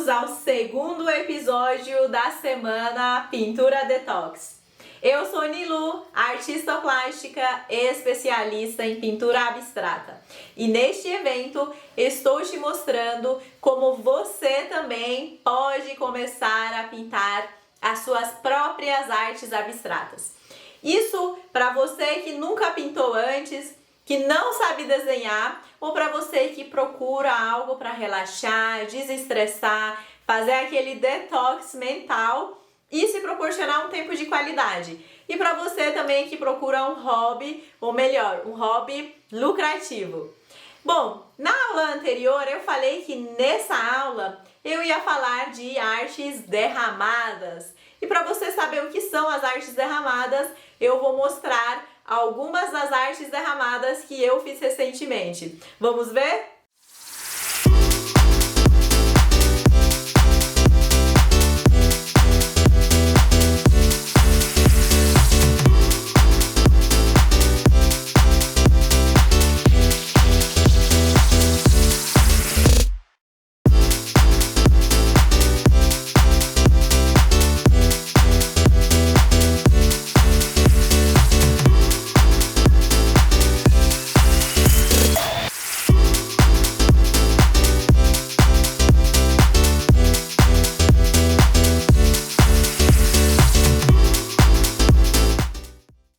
ao segundo episódio da semana Pintura Detox. Eu sou Nilu, artista plástica especialista em pintura abstrata. E neste evento estou te mostrando como você também pode começar a pintar as suas próprias artes abstratas. Isso para você que nunca pintou antes, que não sabe desenhar, ou para você que procura algo para relaxar, desestressar, fazer aquele detox mental e se proporcionar um tempo de qualidade. E para você também que procura um hobby, ou melhor, um hobby lucrativo. Bom, na aula anterior eu falei que nessa aula eu ia falar de artes derramadas. E para você saber o que são as artes derramadas, eu vou mostrar algumas das artes derramadas que eu fiz recentemente. Vamos ver?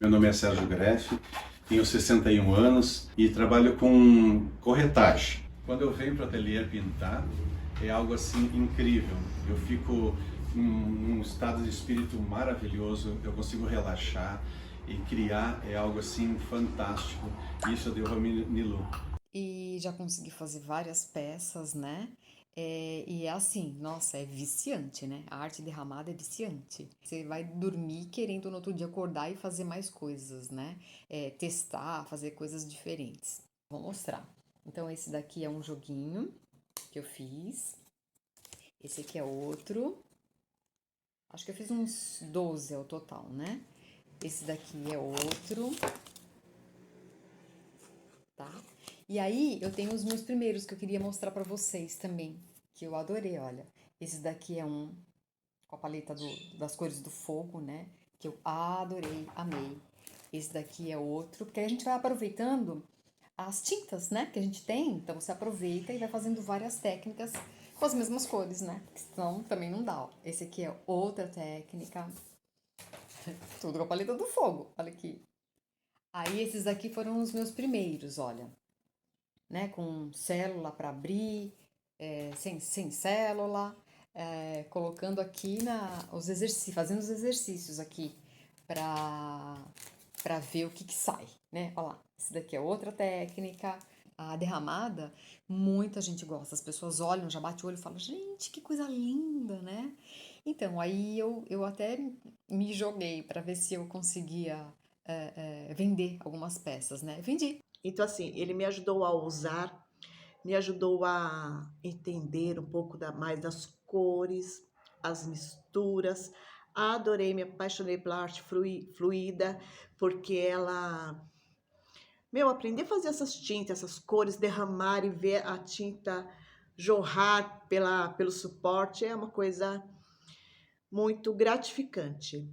Meu nome é Sérgio Greff, tenho 61 anos e trabalho com corretagem. Quando eu venho para o ateliê pintar, é algo assim incrível. Eu fico num estado de espírito maravilhoso, eu consigo relaxar e criar é algo assim fantástico. Isso eu devo a Nilu. E já consegui fazer várias peças, né? E é assim, nossa, é viciante, né? A arte derramada é viciante. Você vai dormir querendo no outro dia acordar e fazer mais coisas, né? Testar, fazer coisas diferentes. Vou mostrar. Então, esse daqui é um joguinho que eu fiz. Esse aqui é outro. Acho que eu fiz uns 12 ao total, né? Esse daqui é outro. Tá? E aí, eu tenho os meus primeiros que eu queria mostrar pra vocês também, que eu adorei, olha. Esse daqui é um com a paleta das cores do fogo, né? Que eu adorei, amei. Esse daqui é outro, porque aí a gente vai aproveitando as tintas, né? Que a gente tem, então você aproveita e vai fazendo várias técnicas com as mesmas cores, né? Porque senão também não dá, ó. Esse aqui é outra técnica. Tudo com a paleta do fogo, olha aqui. Aí esses daqui foram os meus primeiros, olha. Né, com célula para abrir, sem célula, colocando aqui os exercícios, fazendo os exercícios aqui para ver o que sai, né? Olha lá, esse daqui é outra técnica. A derramada, muita gente gosta, as pessoas olham, já bate o olho e falam, gente, que coisa linda, né? Então, aí eu até me joguei para ver se eu conseguia vender algumas peças, né? Vendi. Então, assim, ele me ajudou a usar, me ajudou a entender um pouco mais das cores, as misturas. Adorei, me apaixonei pela arte fluida, porque ela... aprender a fazer essas tintas, essas cores, derramar e ver a tinta jorrar pelo suporte é uma coisa muito gratificante.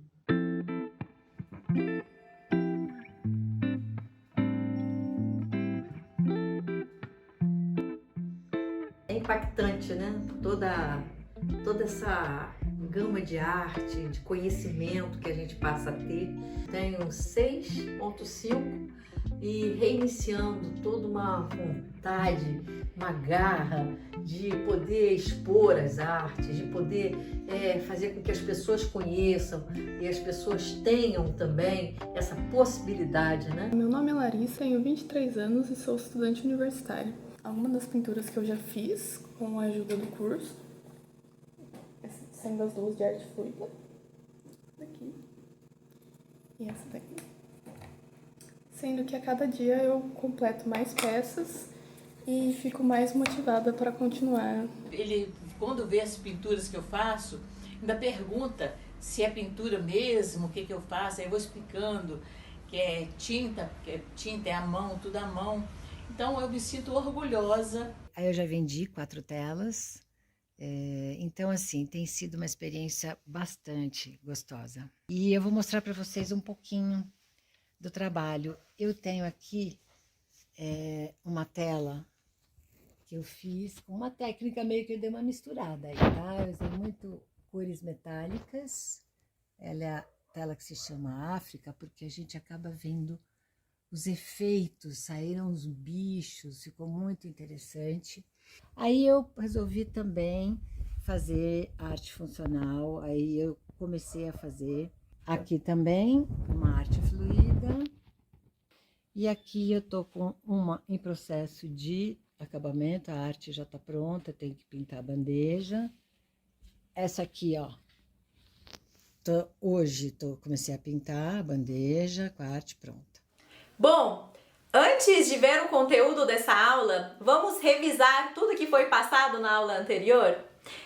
É impactante, né? Toda essa gama de arte, de conhecimento que a gente passa a ter. Tenho 6.5 e reiniciando toda uma vontade, uma garra de poder expor as artes, de poder fazer com que as pessoas conheçam e as pessoas tenham também essa possibilidade, né? Meu nome é Larissa, tenho 23 anos e sou estudante universitária. Algumas das pinturas que eu já fiz com a ajuda do curso, sendo as duas de arte fluida, daqui e essa daqui. Sendo que a cada dia eu completo mais peças e fico mais motivada para continuar. Ele, quando vê as pinturas que eu faço, ainda pergunta se é pintura mesmo, o que eu faço, aí eu vou explicando que é tinta, é a mão, tudo à mão. Então eu me sinto orgulhosa. Aí eu já vendi 4 telas, Então, assim, tem sido uma experiência bastante gostosa. E eu vou mostrar para vocês um pouquinho do trabalho. Eu tenho aqui uma tela que eu fiz com uma técnica meio que eu dei uma misturada aí, tá? Eu usei muito cores metálicas. Ela é a tela que se chama África, porque a gente acaba vendo os efeitos, saíram os bichos, ficou muito interessante. Aí eu resolvi também fazer arte funcional, aí eu comecei a fazer aqui também uma arte fluida. E aqui eu tô com uma em processo de acabamento, a arte já tá pronta, tenho que pintar a bandeja. Essa aqui, ó, hoje comecei a pintar a bandeja com a arte pronta. Bom, antes de ver o conteúdo dessa aula, vamos revisar tudo que foi passado na aula anterior?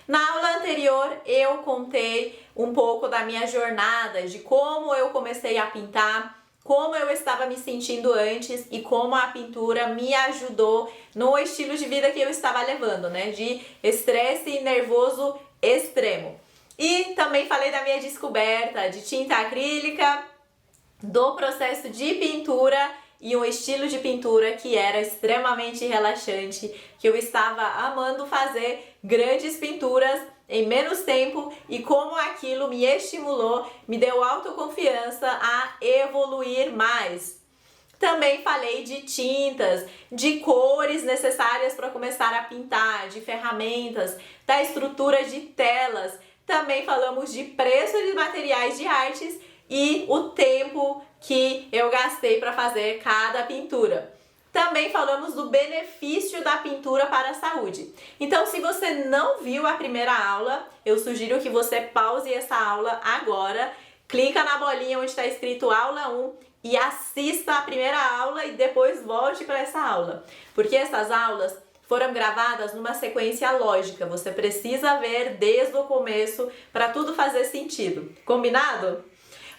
Na aula anterior eu contei um pouco da minha jornada, de como eu comecei a pintar, como eu estava me sentindo antes e como a pintura me ajudou no estilo de vida que eu estava levando, né? De estresse nervoso extremo. E também falei da minha descoberta de tinta acrílica, do processo de pintura e um estilo de pintura que era extremamente relaxante, que eu estava amando fazer grandes pinturas em menos tempo e como aquilo me estimulou, me deu autoconfiança a evoluir mais. Também falei de tintas, de cores necessárias para começar a pintar, de ferramentas, da estrutura de telas. Também falamos de preço de materiais de artes e o tempo que eu gastei para fazer cada pintura. Também falamos do benefício da pintura para a saúde. Então, se você não viu a primeira aula, eu sugiro que você pause essa aula agora, clica na bolinha onde está escrito aula 1 e assista a primeira aula e depois volte para essa aula. Porque essas aulas foram gravadas numa sequência lógica, você precisa ver desde o começo para tudo fazer sentido. Combinado?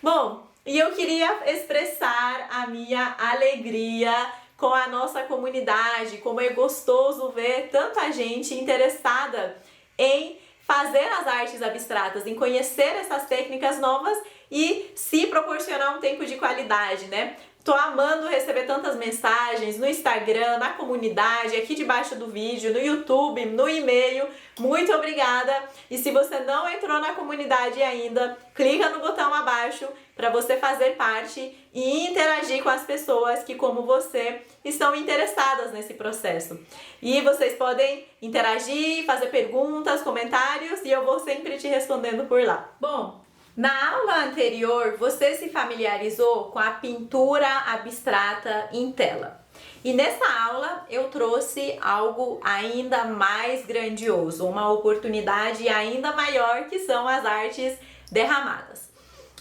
Bom, e eu queria expressar a minha alegria com a nossa comunidade, como é gostoso ver tanta gente interessada em fazer as artes abstratas, em conhecer essas técnicas novas e se proporcionar um tempo de qualidade, né? Tô amando receber tantas mensagens no Instagram, na comunidade, aqui debaixo do vídeo, no YouTube, no e-mail. Muito obrigada! E se você não entrou na comunidade ainda, clica no botão abaixo para você fazer parte e interagir com as pessoas que, como você, estão interessadas nesse processo. E vocês podem interagir, fazer perguntas, comentários e eu vou sempre te respondendo por lá. Bom, na aula anterior, você se familiarizou com a pintura abstrata em tela. E nessa aula eu trouxe algo ainda mais grandioso, uma oportunidade ainda maior, que são as artes derramadas.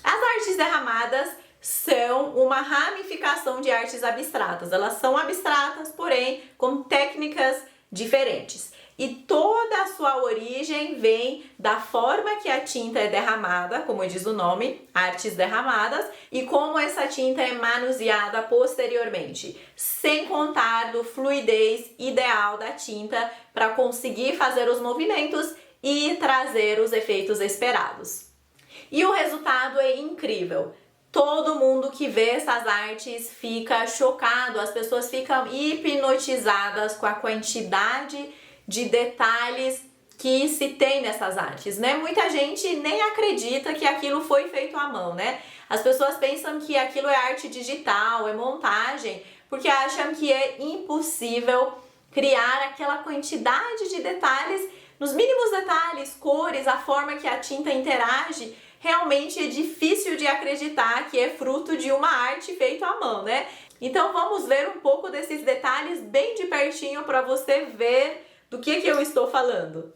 As artes derramadas são uma ramificação de artes abstratas. Elas são abstratas, porém com técnicas diferentes. E toda a sua origem vem da forma que a tinta é derramada, como diz o nome, artes derramadas, e como essa tinta é manuseada posteriormente, sem contar do fluidez ideal da tinta para conseguir fazer os movimentos e trazer os efeitos esperados. E o resultado é incrível. Todo mundo que vê essas artes fica chocado, as pessoas ficam hipnotizadas com a quantidade de detalhes que se tem nessas artes, né? Muita gente nem acredita que aquilo foi feito à mão, né? As pessoas pensam que aquilo é arte digital, é montagem, porque acham que é impossível criar aquela quantidade de detalhes, nos mínimos detalhes, cores, a forma que a tinta interage. Realmente é difícil de acreditar que é fruto de uma arte feita à mão, né? Então vamos ver um pouco desses detalhes bem de pertinho para você ver do que eu estou falando.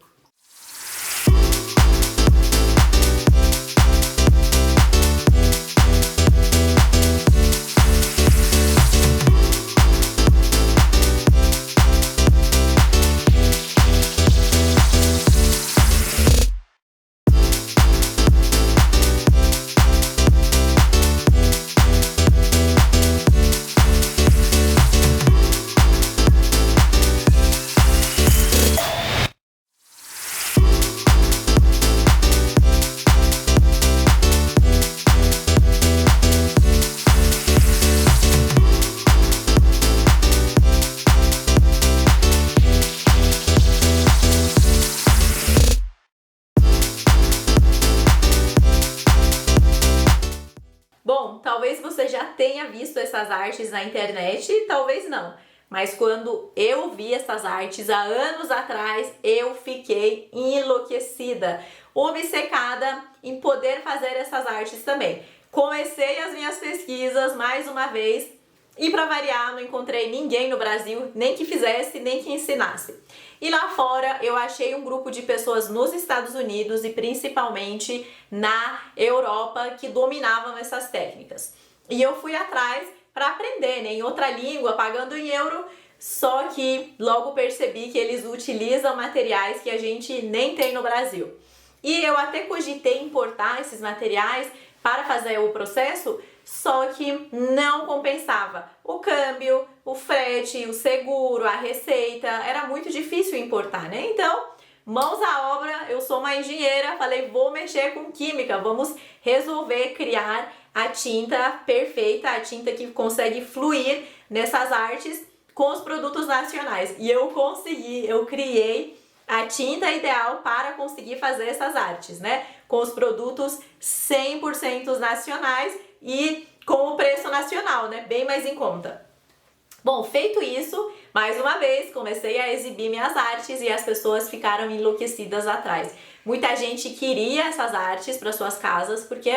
essas artes na internet, talvez não. Mas quando eu vi essas artes há anos atrás, eu fiquei enlouquecida, obcecada em poder fazer essas artes também. Comecei as minhas pesquisas mais uma vez e, para variar, não encontrei ninguém no Brasil, nem que fizesse, nem que ensinasse. E lá fora eu achei um grupo de pessoas nos Estados Unidos e principalmente na Europa que dominavam essas técnicas. E eu fui atrás para aprender, né, em outra língua, pagando em euro, só que logo percebi que eles utilizam materiais que a gente nem tem no Brasil. E eu até cogitei importar esses materiais para fazer o processo, só que não compensava. O câmbio, o frete, o seguro, a receita, era muito difícil importar, né? Então, mãos à obra, eu sou uma engenheira, falei, vou mexer com química, vamos resolver criar a tinta perfeita, a tinta que consegue fluir nessas artes com os produtos nacionais. E eu consegui, eu criei a tinta ideal para conseguir fazer essas artes, né? Com os produtos 100% nacionais e com o preço nacional, né? Bem mais em conta. Bom, feito isso, mais uma vez, comecei a exibir minhas artes e as pessoas ficaram enlouquecidas atrás. Muita gente queria essas artes para suas casas, porque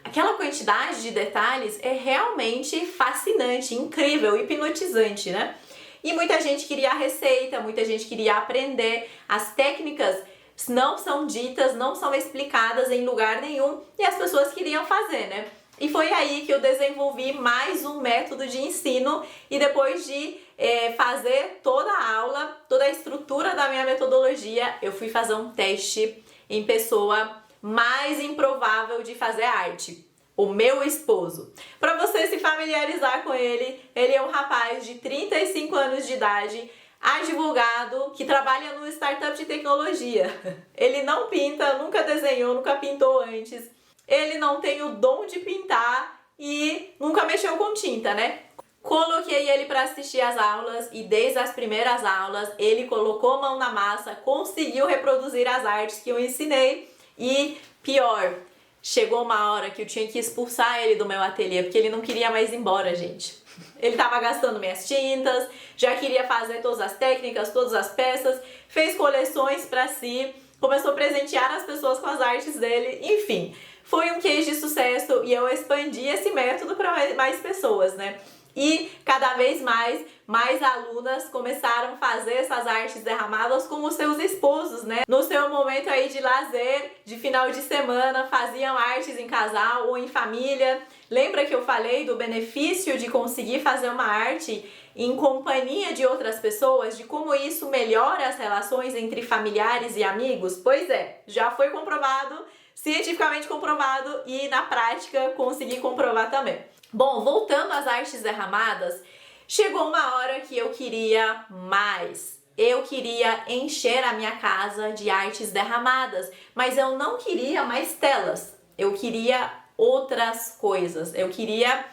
aquela quantidade de detalhes é realmente fascinante, incrível, hipnotizante, né? E muita gente queria a receita, muita gente queria aprender. As técnicas não são ditas, não são explicadas em lugar nenhum e as pessoas queriam fazer, né? E foi aí que eu desenvolvi mais um método de ensino e depois de fazer toda a aula, toda a estrutura da minha metodologia, eu fui fazer um teste em pessoa mais improvável de fazer arte. O meu esposo. Para você se familiarizar com ele, ele é um rapaz de 35 anos de idade, advogado, que trabalha numa startup de tecnologia. Ele não pinta, nunca desenhou, nunca pintou antes. Ele não tem o dom de pintar e nunca mexeu com tinta, né? Coloquei ele para assistir às aulas e desde as primeiras aulas ele colocou a mão na massa, conseguiu reproduzir as artes que eu ensinei e, pior, chegou uma hora que eu tinha que expulsar ele do meu ateliê, porque ele não queria mais ir embora, gente. Ele tava gastando minhas tintas, já queria fazer todas as técnicas, todas as peças, fez coleções para si, começou a presentear as pessoas com as artes dele, enfim. Foi um case de sucesso e eu expandi esse método para mais pessoas, né? E cada vez mais alunas começaram a fazer essas artes derramadas com os seus esposos, né? No seu momento aí de lazer, de final de semana, faziam artes em casal ou em família. Lembra que eu falei do benefício de conseguir fazer uma arte em companhia de outras pessoas, de como isso melhora as relações entre familiares e amigos? Pois é, já foi comprovado, cientificamente comprovado e na prática consegui comprovar também. Bom, voltando às artes derramadas, chegou uma hora que eu queria mais. Eu queria encher a minha casa de artes derramadas, mas eu não queria mais telas. Eu queria outras coisas. Eu queria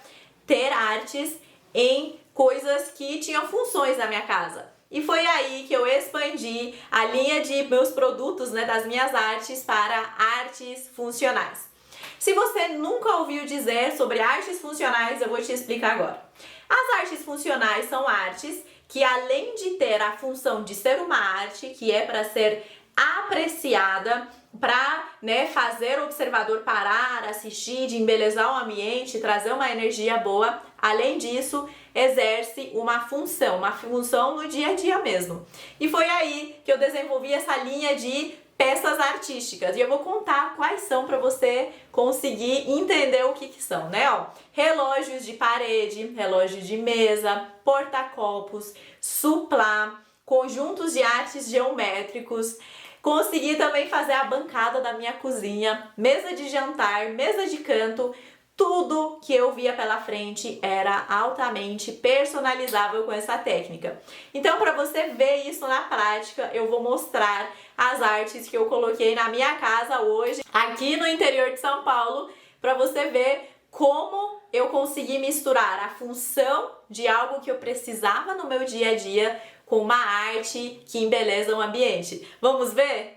ter artes em coisas que tinham funções na minha casa. E foi aí que eu expandi a linha de meus produtos, né, das minhas artes para artes funcionais. Se você nunca ouviu dizer sobre artes funcionais, eu vou te explicar agora. As artes funcionais são artes que, além de ter a função de ser uma arte, que é para ser apreciada, para, né, fazer o observador parar, assistir, de embelezar o ambiente, trazer uma energia boa, além disso, exerce uma função no dia a dia mesmo. E foi aí que eu desenvolvi essa linha de peças artísticas. E eu vou contar quais são para você conseguir entender o que são, né? Ó, relógios de parede, relógios de mesa, porta-copos, suplá, conjuntos de artes geométricos. Consegui também fazer a bancada da minha cozinha, mesa de jantar, mesa de canto. Tudo que eu via pela frente era altamente personalizável com essa técnica. Então, para você ver isso na prática, eu vou mostrar as artes que eu coloquei na minha casa hoje, aqui no interior de São Paulo, para você ver como eu consegui misturar a função de algo que eu precisava no meu dia a dia com uma arte que embeleza o ambiente. Vamos ver?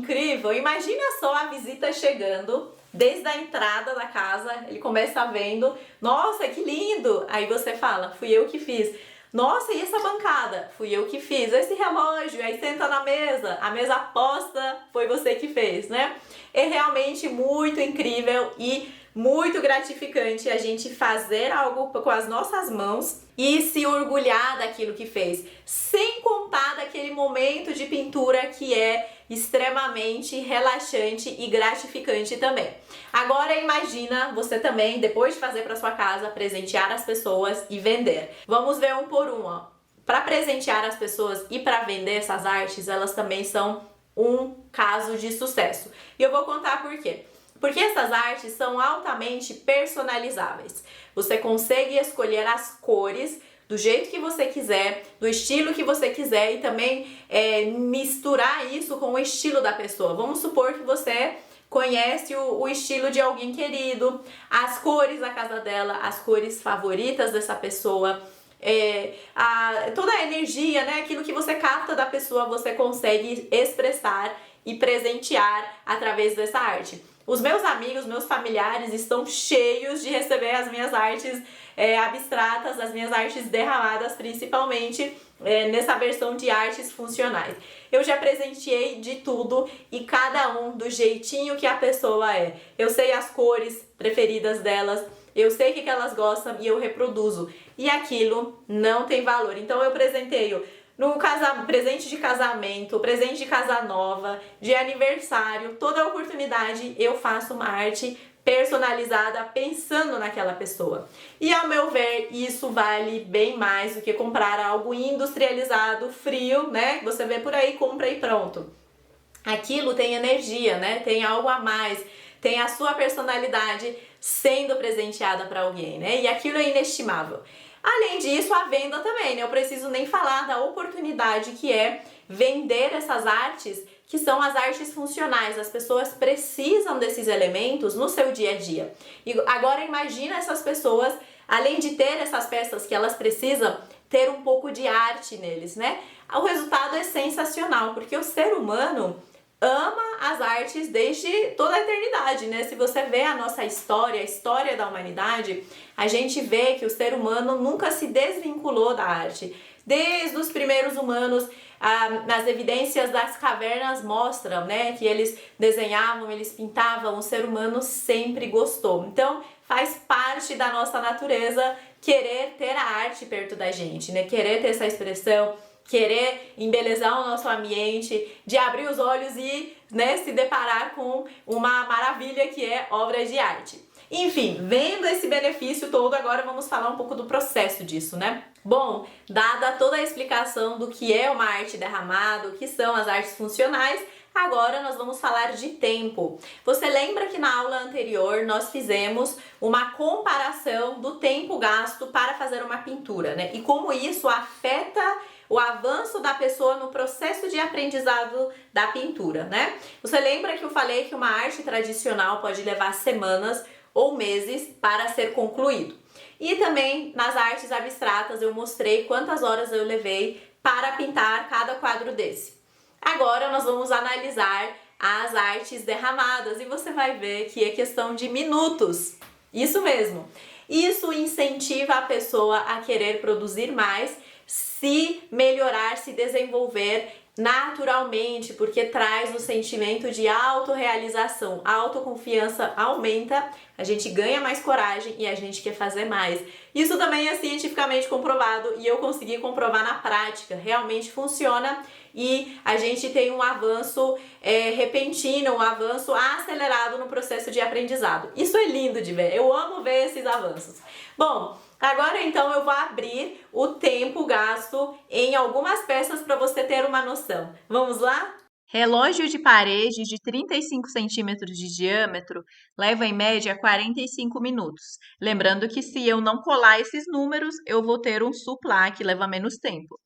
incrível? Imagina só a visita chegando, desde a entrada da casa, ele começa vendo, nossa, que lindo! Aí você fala, fui eu que fiz. Nossa, e essa bancada? Fui eu que fiz. Esse relógio, aí senta na mesa, a mesa posta foi você que fez, né? É realmente muito incrível e muito gratificante a gente fazer algo com as nossas mãos e se orgulhar daquilo que fez, sem contar daquele momento de pintura que é extremamente relaxante e gratificante também. Agora imagina você também, depois de fazer para sua casa, presentear as pessoas e vender. Vamos ver um por um, ó. Para presentear as pessoas e para vender essas artes, elas também são um caso de sucesso. E eu vou contar por quê. Porque essas artes são altamente personalizáveis. Você consegue escolher as cores do jeito que você quiser, do estilo que você quiser e também misturar isso com o estilo da pessoa. Vamos supor que você conhece o estilo de alguém querido, as cores da casa dela, as cores favoritas dessa pessoa, toda a energia, né? Aquilo que você capta da pessoa, você consegue expressar e presentear através dessa arte. Os meus amigos, meus familiares estão cheios de receber as minhas artes abstratas, as minhas artes derramadas, principalmente nessa versão de artes funcionais. Eu já presenteei de tudo e cada um do jeitinho que a pessoa é. Eu sei as cores preferidas delas, eu sei o que elas gostam e eu reproduzo. E aquilo não tem valor. Então eu presenteio no presente de casamento, presente de casa nova, de aniversário, toda oportunidade eu faço uma arte personalizada pensando naquela pessoa. E ao meu ver, isso vale bem mais do que comprar algo industrializado, frio, né? Você vê por aí, compra e pronto. Aquilo tem energia, né? Tem algo a mais, tem a sua personalidade sendo presenteada para alguém, né? E aquilo é inestimável. Além disso, a venda também, né? Eu preciso nem falar da oportunidade que é vender essas artes, que são as artes funcionais. As pessoas precisam desses elementos no seu dia a dia. E agora imagina essas pessoas, além de ter essas peças que elas precisam, ter um pouco de arte neles, né? O resultado é sensacional, porque o ser humano ama as artes desde toda a eternidade, né? Se você vê a nossa história, a história da humanidade, a gente vê que o ser humano nunca se desvinculou da arte. Desde os primeiros humanos, nas evidências das cavernas mostram, né, que eles desenhavam, eles pintavam, o ser humano sempre gostou. Então, faz parte da nossa natureza querer ter a arte perto da gente, né? Querer ter essa expressão, querer embelezar o nosso ambiente, de abrir os olhos e, né, se deparar com uma maravilha que é obra de arte. Enfim, vendo esse benefício todo, agora vamos falar um pouco do processo disso, né? Bom, dada toda a explicação do que é uma arte derramada, o que são as artes funcionais, agora nós vamos falar de tempo. Você lembra que na aula anterior nós fizemos uma comparação do tempo gasto para fazer uma pintura, né? E como isso afeta o avanço da pessoa no processo de aprendizado da pintura, né? Você lembra que eu falei que uma arte tradicional pode levar semanas ou meses para ser concluído. E também nas artes abstratas eu mostrei quantas horas eu levei para pintar cada quadro desse. Agora nós vamos analisar as artes derramadas e você vai ver que é questão de minutos. Isso mesmo. Isso incentiva a pessoa a querer produzir mais, se melhorar, se desenvolver naturalmente, porque traz o sentimento de autorrealização. A autoconfiança aumenta, a gente ganha mais coragem e a gente quer fazer mais. Isso também é cientificamente comprovado e eu consegui comprovar na prática. Realmente funciona e a gente tem um avanço repentino, um avanço acelerado no processo de aprendizado. Isso é lindo de ver, eu amo ver esses avanços. Bom, agora então eu vou abrir o tempo gasto em algumas peças para você ter uma noção. Vamos lá? Relógio de parede de 35 centímetros de diâmetro leva em média 45 minutos. Lembrando que se eu não colar esses números, eu vou ter um suplá que leva menos tempo.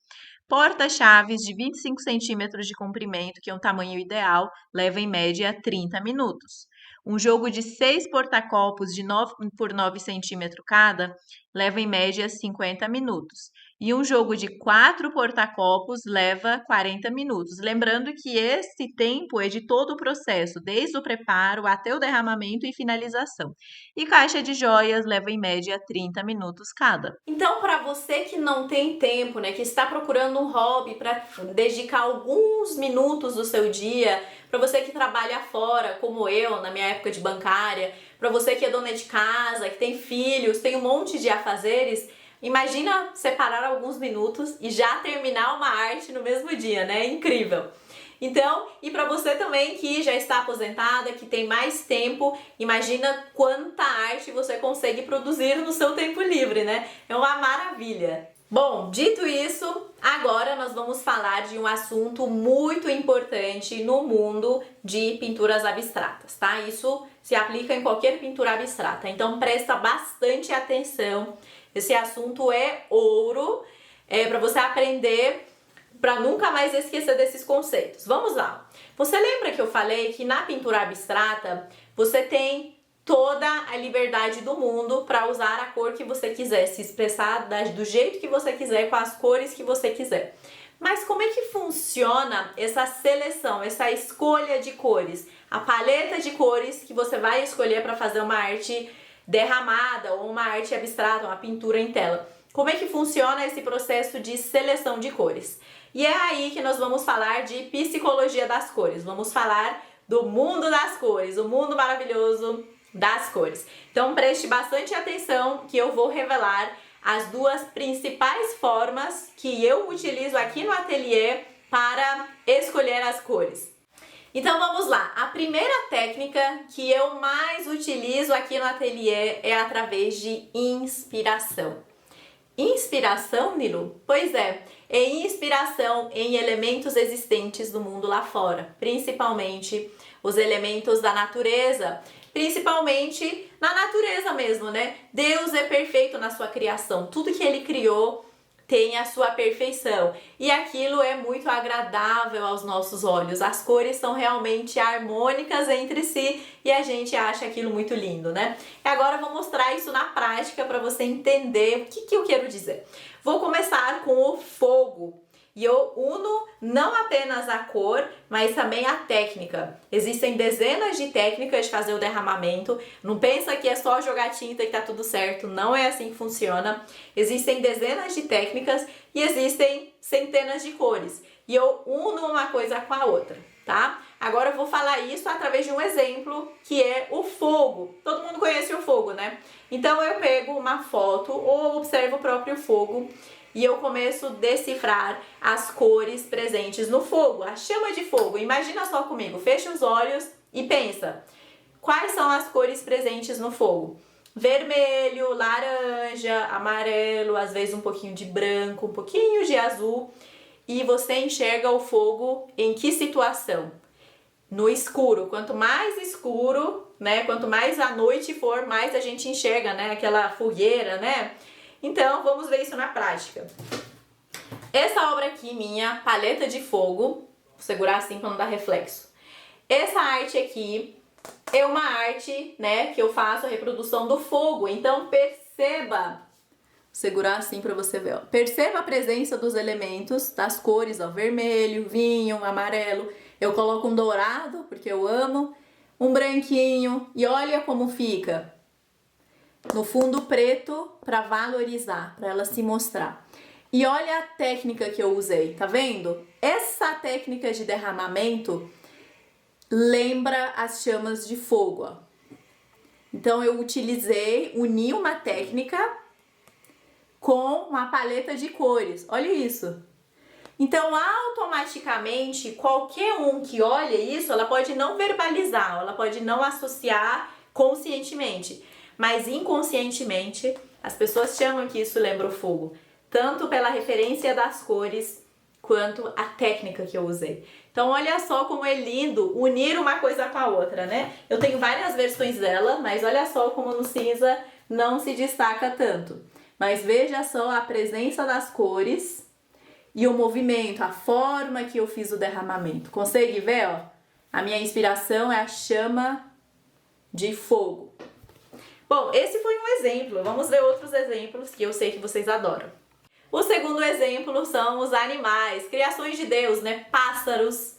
Porta-chaves de 25 centímetros de comprimento, que é um tamanho ideal, leva em média 30 minutos. Um jogo de 6 porta-copos de 9 por 9 centímetros cada leva em média 50 minutos. E um jogo de 4 porta-copos leva 40 minutos. Lembrando que esse tempo é de todo o processo, desde o preparo até o derramamento e finalização. E caixa de joias leva em média 30 minutos cada. Então, para você que não tem tempo, né, que está procurando um hobby para dedicar alguns minutos do seu dia, para você que trabalha fora, como eu, na minha época de bancária, para você que é dona de casa, que tem filhos, tem um monte de afazeres, imagina separar alguns minutos e já terminar uma arte no mesmo dia, né? Incrível! Então, e para você também que já está aposentada, que tem mais tempo, imagina quanta arte você consegue produzir no seu tempo livre, né? É uma maravilha! Bom, dito isso, agora nós vamos falar de um assunto muito importante no mundo de pinturas abstratas, tá? Isso se aplica em qualquer pintura abstrata, então presta bastante atenção. Esse assunto é ouro, para você aprender, para nunca mais esquecer desses conceitos. Vamos lá. Você lembra que eu falei que na pintura abstrata você tem toda a liberdade do mundo para usar a cor que você quiser, se expressar do jeito que você quiser, com as cores que você quiser. Mas como é que funciona essa seleção, essa escolha de cores? A paleta de cores que você vai escolher para fazer uma arte derramada ou uma arte abstrata, uma pintura em tela. Como é que funciona esse processo de seleção de cores? E é aí que nós vamos falar de psicologia das cores. Vamos falar do mundo das cores, o mundo maravilhoso das cores. Então preste bastante atenção que eu vou revelar as duas principais formas que eu utilizo aqui no ateliê para escolher as cores. Então vamos lá, a primeira técnica que eu mais utilizo aqui no ateliê é através de inspiração. Inspiração, Nilu? Pois é inspiração em elementos existentes do mundo lá fora, principalmente os elementos da natureza, principalmente na natureza mesmo, né? Deus é perfeito na sua criação, tudo que ele criou tem a sua perfeição e aquilo é muito agradável aos nossos olhos. As cores são realmente harmônicas entre si e a gente acha aquilo muito lindo, né? E agora eu vou mostrar isso na prática para você entender o que eu quero dizer. Vou começar com o fogo. E eu uno não apenas a cor, mas também a técnica. Existem dezenas de técnicas de fazer o derramamento. Não pensa que é só jogar tinta e tá tudo certo. Não é assim que funciona. Existem dezenas de técnicas e existem centenas de cores. E eu uno uma coisa com a outra, tá? Agora eu vou falar isso através de um exemplo, que é o fogo. Todo mundo conhece o fogo, né? Então eu pego uma foto ou observo o próprio fogo e eu começo a decifrar as cores presentes no fogo, a chama de fogo. Imagina só comigo, fecha os olhos e pensa. Quais são as cores presentes no fogo? Vermelho, laranja, amarelo, às vezes um pouquinho de branco, um pouquinho de azul. E você enxerga o fogo em que situação? No escuro. Quanto mais escuro, né? Quanto mais a noite for, mais a gente enxerga, né? Aquela fogueira, né? Então, vamos ver isso na prática. Essa obra aqui, minha paleta de fogo, vou segurar assim para não dar reflexo. Essa arte aqui é uma arte, né, que eu faço a reprodução do fogo. Então, perceba, vou segurar assim para você ver, ó. Perceba a presença dos elementos, das cores, ó, vermelho, vinho, amarelo. Eu coloco um dourado, porque eu amo, um branquinho, e olha como fica. No fundo preto para valorizar, para ela se mostrar. E olha a técnica que eu usei, tá vendo? Essa técnica de derramamento lembra as chamas de fogo, ó. Então eu uni uma técnica com uma paleta de cores. Olha isso. Então automaticamente qualquer um que olha isso, ela pode não verbalizar, ela pode não associar conscientemente. Mas inconscientemente, as pessoas chamam que isso lembra o fogo, tanto pela referência das cores, quanto a técnica que eu usei. Então, olha só como é lindo unir uma coisa com a outra, né? Eu tenho várias versões dela, mas olha só como no cinza não se destaca tanto. Mas veja só a presença das cores e o movimento, a forma que eu fiz o derramamento. Consegue ver, ó? A minha inspiração é a chama de fogo. Bom, esse foi um exemplo. Vamos ver outros exemplos que eu sei que vocês adoram. O segundo exemplo são os animais, criações de Deus, né? Pássaros,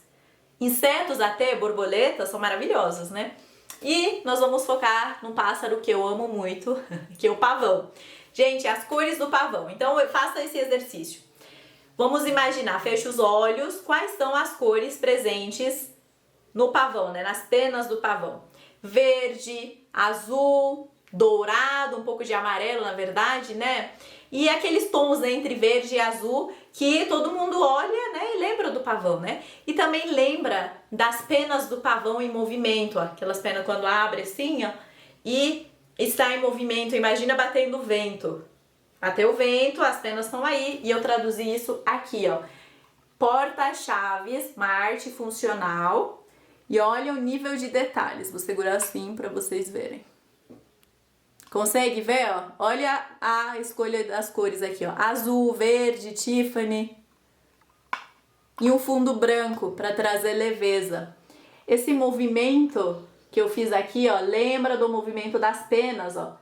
insetos até, borboletas, são maravilhosos, né? E nós vamos focar num pássaro que eu amo muito, que é o pavão. Gente, as cores do pavão. Então, faça esse exercício. Vamos imaginar, feche os olhos, quais são as cores presentes no pavão, né? Nas penas do pavão. Verde, azul, dourado, um pouco de amarelo, na verdade, né? E aqueles tons entre verde e azul que todo mundo olha, né, e lembra do pavão, né? E também lembra das penas do pavão em movimento, ó, aquelas penas quando abre assim, ó, e está em movimento. Imagina batendo o vento. Bateu o vento, as penas estão aí, e eu traduzi isso aqui, ó. Porta-chaves, uma arte funcional. E olha o nível de detalhes. Vou segurar assim para vocês verem. Consegue ver, ó? Olha a escolha das cores aqui, ó. Azul, verde, Tiffany. E um fundo branco para trazer leveza. Esse movimento que eu fiz aqui, ó, lembra do movimento das penas, ó.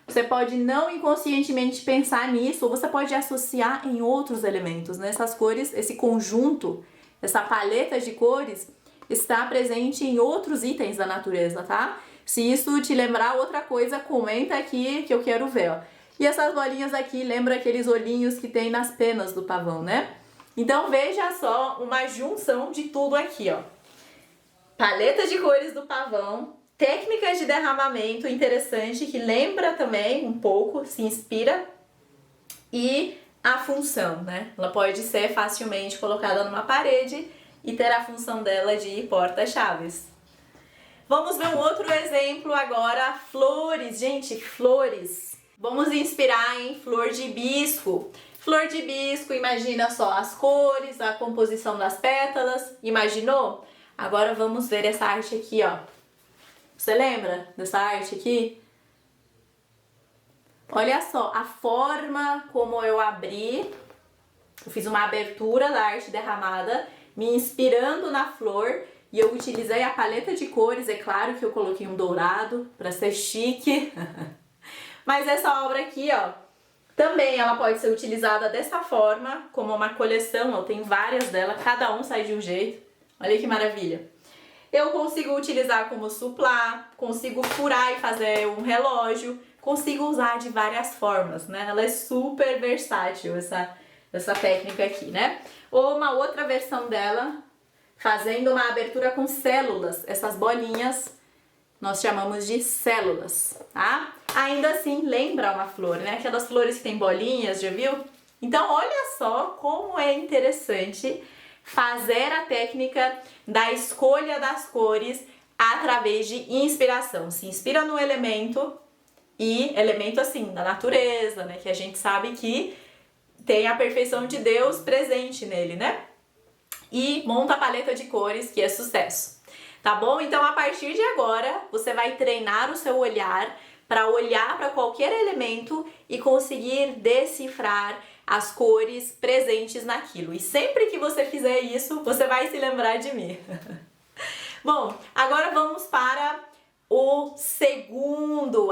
Você pode não inconscientemente pensar nisso, ou você pode associar em outros elementos, né? Essas cores, esse conjunto, essa paleta de cores está presente em outros itens da natureza, tá? Se isso te lembrar outra coisa, comenta aqui que eu quero ver, ó. E essas bolinhas aqui lembram aqueles olhinhos que tem nas penas do pavão, né? Então veja só uma junção de tudo aqui, ó. Paleta de cores do pavão, técnicas de derramamento interessante que lembra também um pouco, se inspira, e a função, né? Ela pode ser facilmente colocada numa parede e ter a função dela de porta-chaves. Vamos ver um outro exemplo agora, flores. Gente, flores. Vamos inspirar em flor de hibisco. Flor de hibisco, imagina só as cores, a composição das pétalas. Imaginou? Agora vamos ver essa arte aqui, ó. Você lembra dessa arte aqui? Olha só, a forma como eu abri. Eu fiz uma abertura da arte derramada, me inspirando na flor. E eu utilizei a paleta de cores, é claro que eu coloquei um dourado para ser chique. Mas essa obra aqui, ó, também ela pode ser utilizada dessa forma, como uma coleção. Eu tenho várias delas, cada um sai de um jeito. Olha que maravilha. Eu consigo utilizar como suplá, consigo furar e fazer um relógio, consigo usar de várias formas, né? Ela é super versátil, essa técnica aqui, né? Ou uma outra versão dela, fazendo uma abertura com células. Essas bolinhas nós chamamos de células, tá? Ainda assim, lembra uma flor, né? Aquelas flores que tem bolinhas, já viu? Então, olha só como é interessante fazer a técnica da escolha das cores através de inspiração. Se inspira no elemento, e elemento assim, da natureza, né? Que a gente sabe que tem a perfeição de Deus presente nele, né? E monta a paleta de cores, que é sucesso. Tá bom? Então, a partir de agora, você vai treinar o seu olhar para qualquer elemento e conseguir decifrar as cores presentes naquilo. E sempre que você fizer isso, você vai se lembrar de mim. Bom, agora vamos para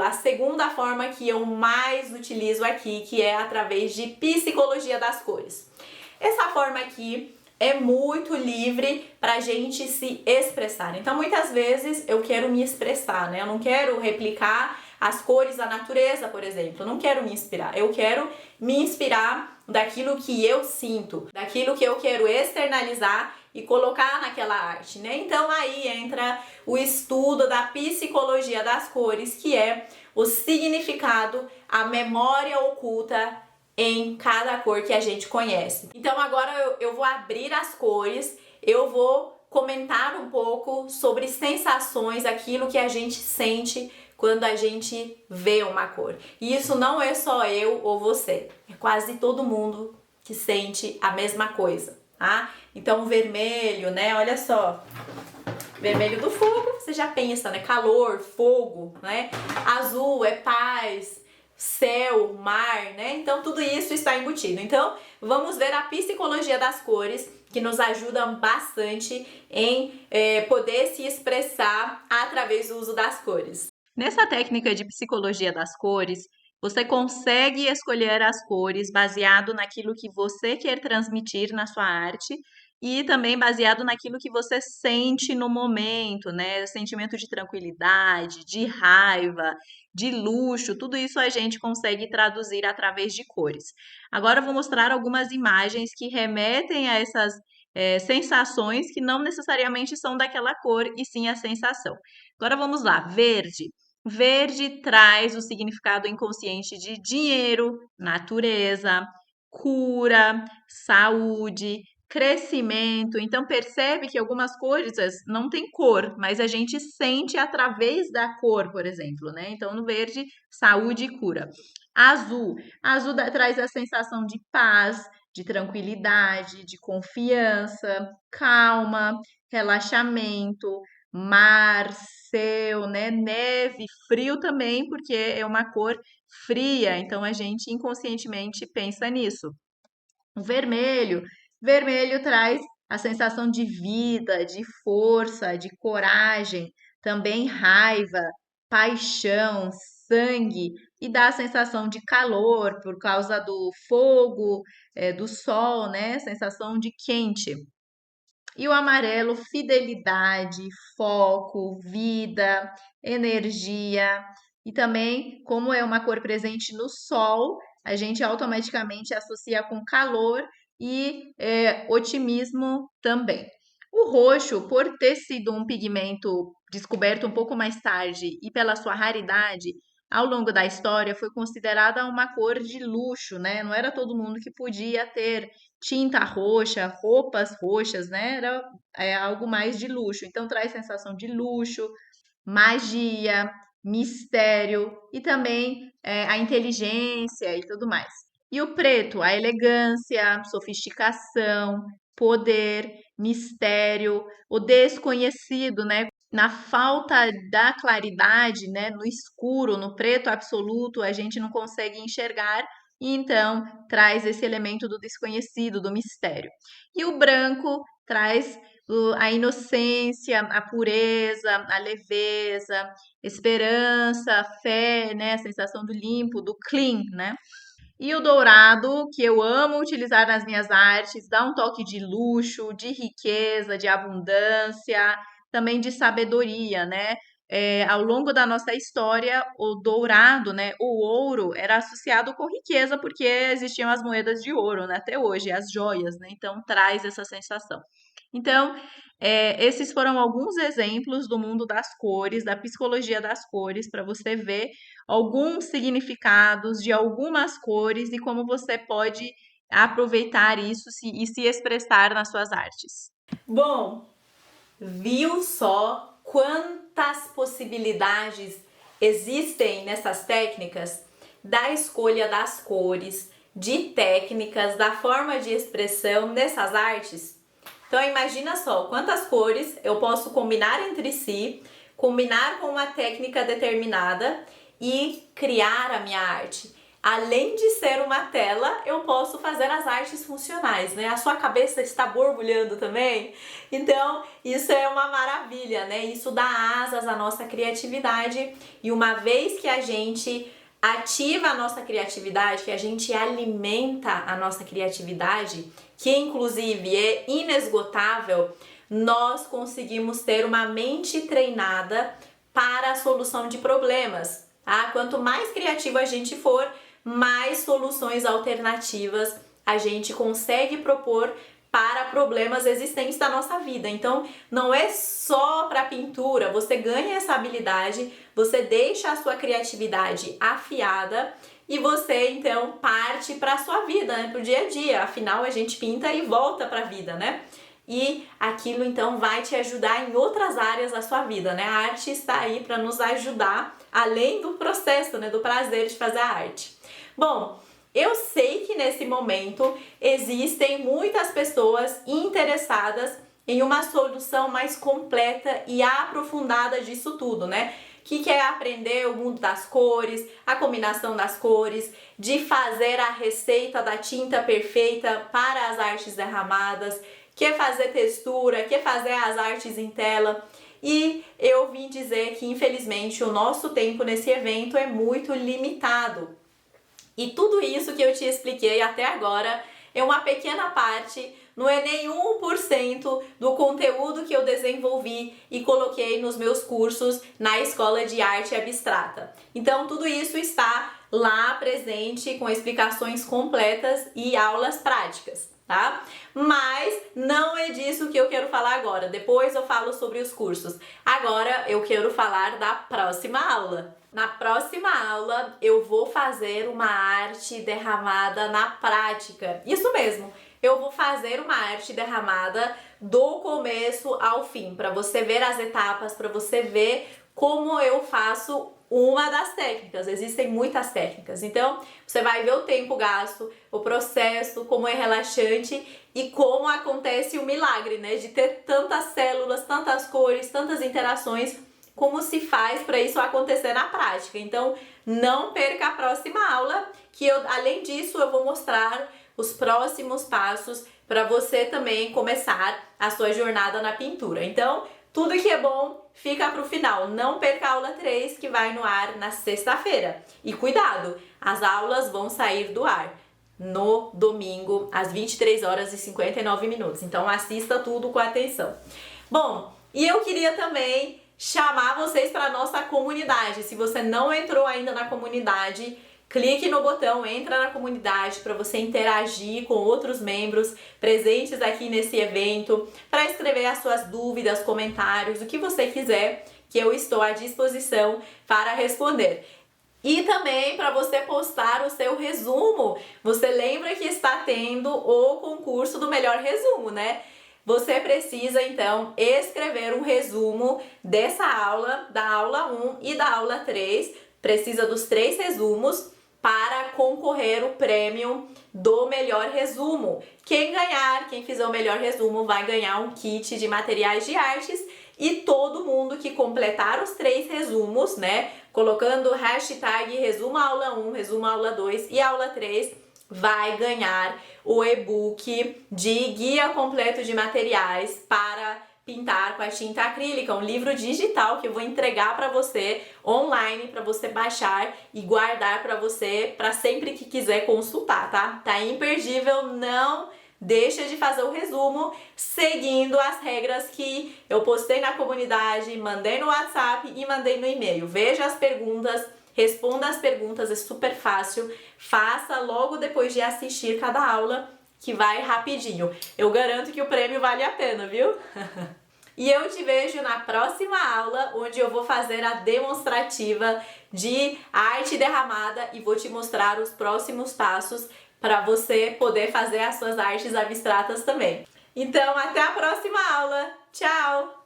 a segunda forma que eu mais utilizo aqui, que é através de psicologia das cores. Essa forma aqui é muito livre para a gente se expressar. Então, muitas vezes eu quero me expressar, né? Eu não quero replicar as cores da natureza, por exemplo. Eu não quero me inspirar. Eu quero me inspirar daquilo que eu sinto, daquilo que eu quero externalizar e colocar naquela arte, né? Então, aí entra o estudo da psicologia das cores, que é o significado, a memória oculta em cada cor que a gente conhece. Então agora eu vou abrir as cores, eu vou comentar um pouco sobre sensações, aquilo que a gente sente quando a gente vê uma cor. E isso não é só eu ou você, é quase todo mundo que sente a mesma coisa, tá? Então vermelho, né? Olha só. Vermelho do fogo, você já pensa, né? Calor, fogo, né? Azul é paz, céu, mar, né? Então tudo isso está embutido. Então vamos ver a psicologia das cores, que nos ajuda bastante em poder se expressar através do uso das cores. Nessa técnica de psicologia das cores, Você consegue escolher as cores baseado naquilo que você quer transmitir na sua arte e também baseado naquilo que você sente no momento, né? Sentimento de tranquilidade, de raiva, de luxo, tudo isso a gente consegue traduzir através de cores. Agora eu vou mostrar algumas imagens que remetem a essas sensações que não necessariamente são daquela cor, e sim a sensação. Agora vamos lá, verde. Verde traz o significado inconsciente de dinheiro, natureza, cura, saúde, crescimento. Então percebe que algumas coisas não têm cor, mas a gente sente através da cor, por exemplo, né? Então no verde, saúde e cura. Azul, traz a sensação de paz, de tranquilidade, de confiança, calma, relaxamento, mar, céu, né? Neve, frio também, porque é uma cor fria, então a gente inconscientemente pensa nisso. O vermelho, vermelho traz a sensação de vida, de força, de coragem, também raiva, paixão, sangue e dá a sensação de calor por causa do fogo, do sol, né? Sensação de quente. E o amarelo, fidelidade, foco, vida, energia. E também, como é uma cor presente no sol, a gente automaticamente associa com calor e otimismo também. O roxo, por ter sido um pigmento descoberto um pouco mais tarde e pela sua raridade, ao longo da história foi considerada uma cor de luxo, né? Não era todo mundo que podia ter tinta roxa, roupas roxas, né? Era algo mais de luxo. Então traz sensação de luxo, magia, mistério e também a inteligência e tudo mais. E o preto, a elegância, sofisticação, poder, mistério, o desconhecido, né? Na falta da claridade, né? No escuro, no preto absoluto, a gente não consegue enxergar e então traz esse elemento do desconhecido, do mistério. E o branco traz a inocência, a pureza, a leveza, esperança, fé, né? A sensação do limpo, do clean, né? E o dourado, que eu amo utilizar nas minhas artes, dá um toque de luxo, de riqueza, de abundância, também de sabedoria, né? Ao longo da nossa história, o dourado, né, o ouro, era associado com riqueza, porque existiam as moedas de ouro, né, até hoje, as joias, né? Então traz essa sensação. Então, esses foram alguns exemplos do mundo das cores, da psicologia das cores, para você ver alguns significados de algumas cores e como você pode aproveitar isso e se expressar nas suas artes. Bom, viu só quantas possibilidades existem nessas técnicas da escolha das cores, de técnicas, da forma de expressão nessas artes? Então imagina só quantas cores eu posso combinar entre si, combinar com uma técnica determinada e criar a minha arte. Além de ser uma tela, eu posso fazer as artes funcionais, né? A sua cabeça está borbulhando também? Então, isso é uma maravilha, né? Isso dá asas à nossa criatividade e uma vez que a gente ativa a nossa criatividade, que a gente alimenta a nossa criatividade, que inclusive é inesgotável, nós conseguimos ter uma mente treinada para a solução de problemas. Tá? Quanto mais criativo a gente for, mais soluções alternativas a gente consegue propor para problemas existentes da nossa vida. Então, não é só para pintura, você ganha essa habilidade, você deixa a sua criatividade afiada e você, então, parte para a sua vida, né? Para o dia a dia. Afinal, a gente pinta e volta para a vida, né? E aquilo, então, vai te ajudar em outras áreas da sua vida, né? A arte está aí para nos ajudar, além do processo, né? Do prazer de fazer a arte. Bom, eu sei que nesse momento existem muitas pessoas interessadas em uma solução mais completa e aprofundada disso tudo, né? Que quer aprender o mundo das cores, a combinação das cores, de fazer a receita da tinta perfeita para as artes derramadas, quer fazer textura, quer fazer as artes em tela. E eu vim dizer que infelizmente o nosso tempo nesse evento é muito limitado. E tudo isso que eu te expliquei até agora é uma pequena parte, não é nem 1% do conteúdo que eu desenvolvi e coloquei nos meus cursos na Escola de Arte Abstrata. Então tudo isso está lá presente com explicações completas e aulas práticas, tá? Mas não é disso que eu quero falar agora. Depois eu falo sobre os cursos. Agora eu quero falar da próxima aula. Na próxima aula eu vou fazer uma arte derramada na prática. Isso mesmo, eu vou fazer uma arte derramada do começo ao fim, para você ver as etapas, para você ver como eu faço uma das técnicas. Existem muitas técnicas, então você vai ver o tempo gasto, o processo, como é relaxante e como acontece o milagre, né? De ter tantas células, tantas cores, tantas interações, como se faz para isso acontecer na prática. Então não perca a próxima aula, que eu, além disso, eu vou mostrar os próximos passos para você também começar a sua jornada na pintura. Então, tudo que é bom fica para o final. Não perca a aula 3, que vai no ar na sexta-feira. E cuidado, as aulas vão sair do ar no domingo, às 23 horas e 59 minutos. Então, assista tudo com atenção. Bom, e eu queria também chamar vocês para a nossa comunidade. Se você não entrou ainda na comunidade, clique no botão, entra na comunidade para você interagir com outros membros presentes aqui nesse evento, para escrever as suas dúvidas, comentários, o que você quiser, que eu estou à disposição para responder. E também para você postar o seu resumo. Você lembra que está tendo o concurso do melhor resumo, né? Você precisa, então, escrever um resumo dessa aula, da aula 1 e da aula 3. Precisa dos 3 resumos para concorrer o prêmio do melhor resumo. Quem ganhar, quem fizer o melhor resumo, vai ganhar um kit de materiais de artes, e todo mundo que completar os 3 resumos, né, colocando hashtag resumo aula 1, resumo aula 2 e aula 3, vai ganhar o e-book de guia completo de materiais para pintar com a tinta acrílica, um livro digital que eu vou entregar para você online, para você baixar e guardar para você para sempre que quiser consultar, tá? Tá imperdível, não deixa de fazer o resumo seguindo as regras que eu postei na comunidade, mandei no WhatsApp e mandei no e-mail. Veja as perguntas, responda as perguntas, é super fácil. Faça logo depois de assistir cada aula, que vai rapidinho. Eu garanto que o prêmio vale a pena, viu? E eu te vejo na próxima aula, onde eu vou fazer a demonstrativa de arte derramada e vou te mostrar os próximos passos para você poder fazer as suas artes abstratas também. Então, até a próxima aula. Tchau!